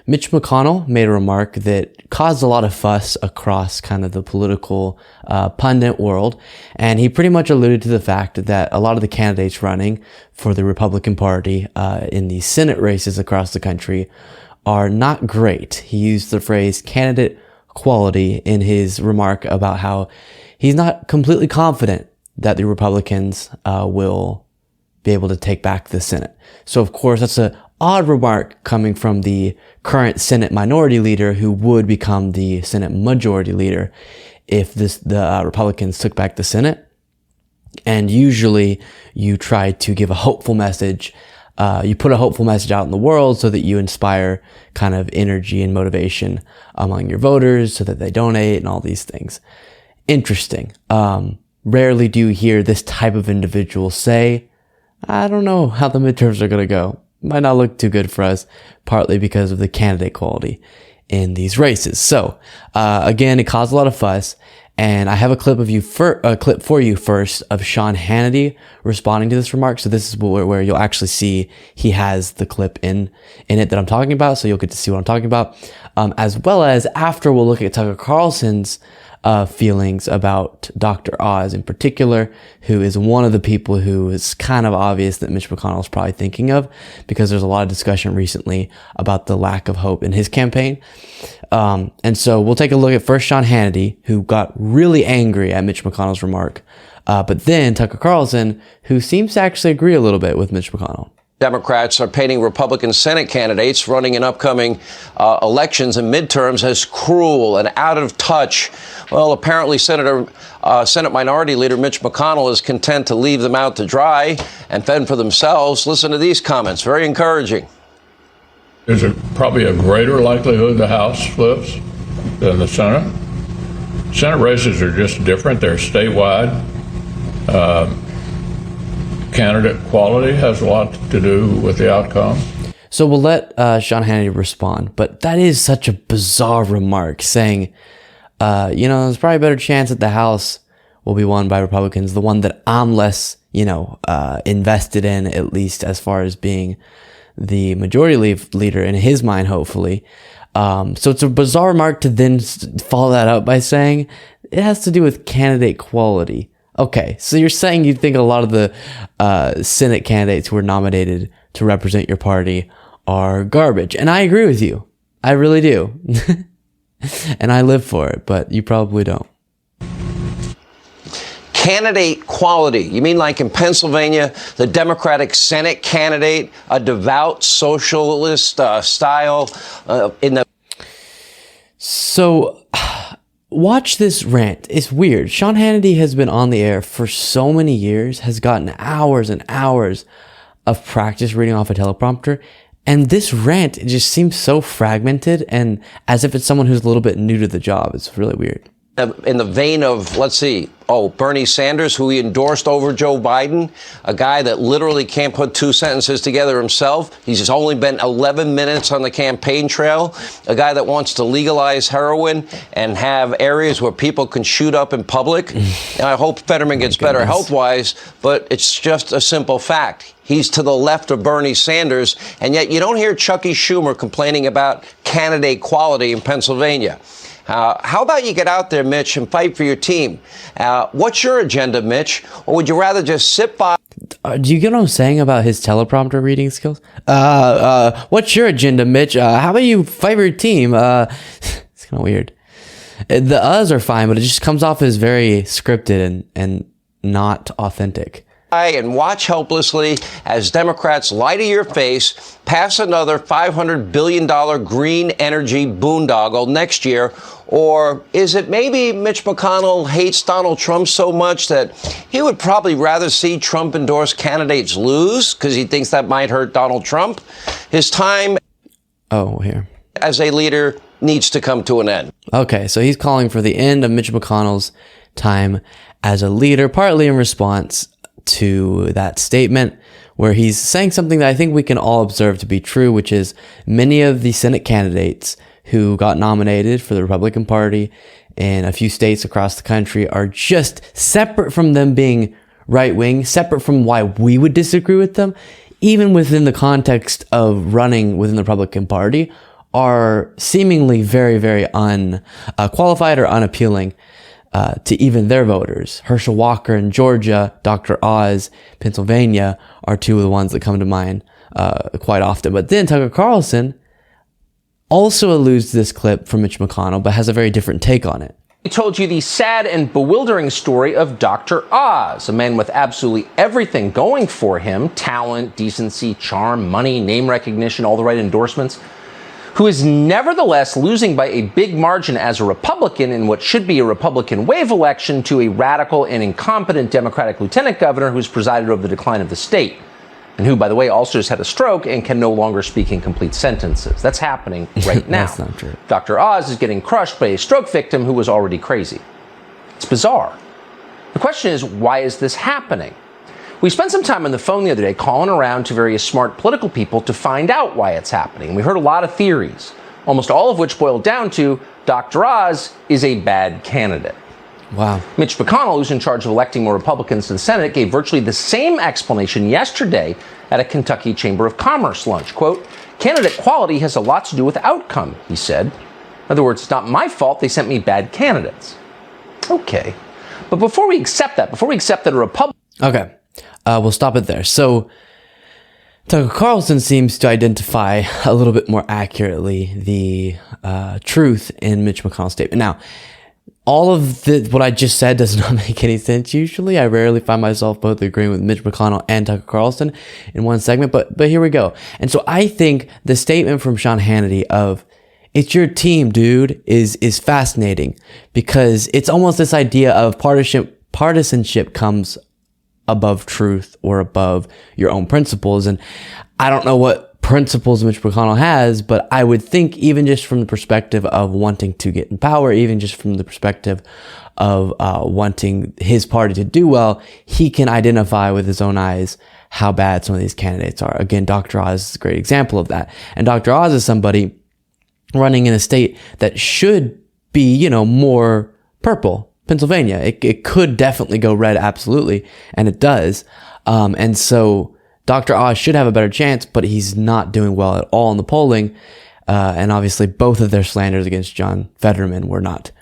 Mitch McConnell made a remark that caused a lot of fuss across kind of the political pundit world. And he pretty much alluded to the fact that a lot of the candidates running for the Republican Party in the Senate races across the country are not great. He used the phrase candidate quality in his remark about how he's not completely confident that the Republicans will be able to take back the Senate. So of course, that's an odd remark coming from the current Senate minority leader who would become the Senate majority leader if the Republicans took back the Senate. And usually you try to give a hopeful message. You put a hopeful message out in the world so that you inspire kind of energy and motivation among your voters so that they donate and all these things. Interesting. Rarely do you hear this type of individual say, I don't know how the midterms are going to go. Might not look too good for us, partly because of the candidate quality in these races. So, again, it caused a lot of fuss. And I have a clip for you first of Sean Hannity responding to this remark. So this is where you'll actually see he has the clip in it that I'm talking about. So you'll get to see what I'm talking about. As well as after we'll look at Tucker Carlson's feelings about Dr. Oz in particular, who is one of the people who is kind of obvious that Mitch McConnell is probably thinking of, because there's a lot of discussion recently about the lack of hope in his campaign. And so we'll take a look at first Sean Hannity, who got really angry at Mitch McConnell's remark, but then Tucker Carlson, who seems to actually agree a little bit with Mitch McConnell. Democrats are painting Republican Senate candidates running in upcoming elections and midterms as cruel and out of touch. Well, apparently Senate Minority Leader Mitch McConnell is content to leave them out to dry and fend for themselves. Listen to these comments. Very encouraging. There's probably a greater likelihood the House flips than the Senate. Senate races are just different. They're statewide. Candidate quality has a lot to do with the outcome. So we'll let Sean Hannity respond, but that is such a bizarre remark, saying, there's probably a better chance that the House will be won by Republicans, the one that I'm less, invested in, at least as far as being the majority leader in his mind, hopefully. So it's a bizarre remark to then follow that up by saying it has to do with candidate quality. Okay, so you're saying you think a lot of the Senate candidates who were nominated to represent your party are garbage. And I agree with you. I really do. And I live for it, but you probably don't. Candidate quality. You mean like in Pennsylvania, the Democratic Senate candidate, a devout socialist style in the... So... watch this rant. It's weird. Sean Hannity has been on the air for so many years, has gotten hours and hours of practice reading off a teleprompter. And this rant, it just seems so fragmented and as if it's someone who's a little bit new to the job. It's really weird. In the vein of, Bernie Sanders, who he endorsed over Joe Biden, a guy that literally can't put two sentences together himself. He's just only been 11 minutes on the campaign trail. A guy that wants to legalize heroin and have areas where people can shoot up in public. And I hope Fetterman gets better health-wise, but it's just a simple fact. He's to the left of Bernie Sanders, and yet you don't hear Chucky Schumer complaining about candidate quality in Pennsylvania. How about you get out there, Mitch, and fight for your team? What's your agenda, Mitch? Or would you rather just sit by? Do you get what I'm saying about his teleprompter reading skills? What's your agenda, Mitch? How about you fight for your team? It's kind of weird. The are fine, but it just comes off as very scripted and not authentic. And watch helplessly as Democrats lie to your face, pass another $500 billion green energy boondoggle next year. Or is it maybe Mitch McConnell hates Donald Trump so much that he would probably rather see Trump-endorsed candidates lose because he thinks that might hurt Donald Trump? His time as a leader needs to come to an end. Okay, so he's calling for the end of Mitch McConnell's time as a leader, partly in response to that statement where he's saying something that I think we can all observe to be true, which is many of the Senate candidates who got nominated for the Republican Party in a few states across the country are just separate from them being right-wing, separate from why we would disagree with them, even within the context of running within the Republican Party, are seemingly very, very unqualified or unappealing to even their voters. Herschel Walker in Georgia, Dr. Oz, Pennsylvania are two of the ones that come to mind quite often. But then Tucker Carlson also alludes to this clip from Mitch McConnell, but has a very different take on it. He told you the sad and bewildering story of Dr. Oz, a man with absolutely everything going for him: talent, decency, charm, money, name recognition, all the right endorsements, who is nevertheless losing by a big margin as a Republican in what should be a Republican wave election to a radical and incompetent Democratic lieutenant governor who's presided over the decline of the state, and who, by the way, also just had a stroke and can no longer speak in complete sentences. That's happening right now. That's not true. Dr. Oz is getting crushed by a stroke victim who was already crazy. It's bizarre. The question is, why is this happening? We spent some time on the phone the other day calling around to various smart political people to find out why it's happening. We heard a lot of theories, almost all of which boiled down to Dr. Oz is a bad candidate. Wow. Mitch McConnell, who's in charge of electing more Republicans to the Senate, gave virtually the same explanation yesterday at a Kentucky Chamber of Commerce lunch. Quote, "Candidate quality has a lot to do with outcome," he said. In other words, it's not my fault they sent me bad candidates. Okay. But before we accept that a Republican... Okay. We'll stop it there. So Tucker Carlson seems to identify a little bit more accurately the truth in Mitch McConnell's statement. Now, all of what I just said does not make any sense usually. I rarely find myself both agreeing with Mitch McConnell and Tucker Carlson in one segment, but here we go. And so I think the statement from Sean Hannity of "it's your team, dude," is fascinating, because it's almost this idea of partisanship comes above truth or above your own principles. And I don't know what principles Mitch McConnell has, but I would think, even just from the perspective of wanting to get in power, even just from the perspective of wanting his party to do well, he can identify with his own eyes how bad some of these candidates are. Again, Dr. Oz is a great example of that. And Dr. Oz is somebody running in a state that should be, more purple. Pennsylvania. It could definitely go red, absolutely, and it does. And so Dr. Oz should have a better chance, but he's not doing well at all in the polling. And obviously both of their slanders against John Fetterman were not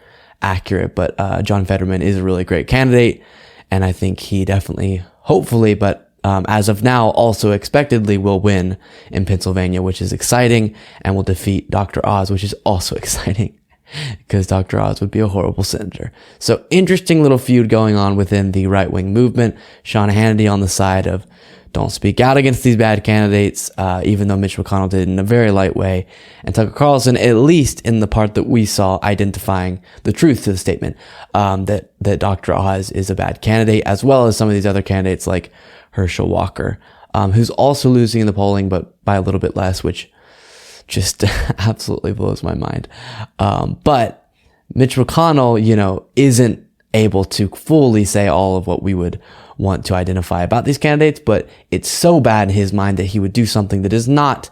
accurate, but John Fetterman is a really great candidate, and I think he definitely, hopefully, but as of now, also expectedly will win in Pennsylvania, which is exciting, and will defeat Dr. Oz, which is also exciting, because Dr. Oz would be a horrible senator. So interesting little feud going on within the right-wing movement. Sean Hannity on the side of don't speak out against these bad candidates, even though Mitch McConnell did in a very light way. And Tucker Carlson, at least in the part that we saw, identifying the truth to the statement, that Dr. Oz is a bad candidate, as well as some of these other candidates like Herschel Walker, who's also losing in the polling, but by a little bit less, which just absolutely blows my mind. But Mitch McConnell, isn't able to fully say all of what we would want to identify about these candidates, but it's so bad in his mind that he would do something that is not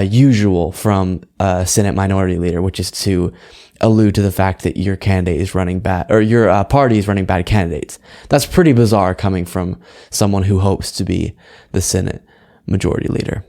usual from a Senate minority leader, which is to allude to the fact that your candidate is running bad, or your party is running bad candidates. That's pretty bizarre coming from someone who hopes to be the Senate majority leader.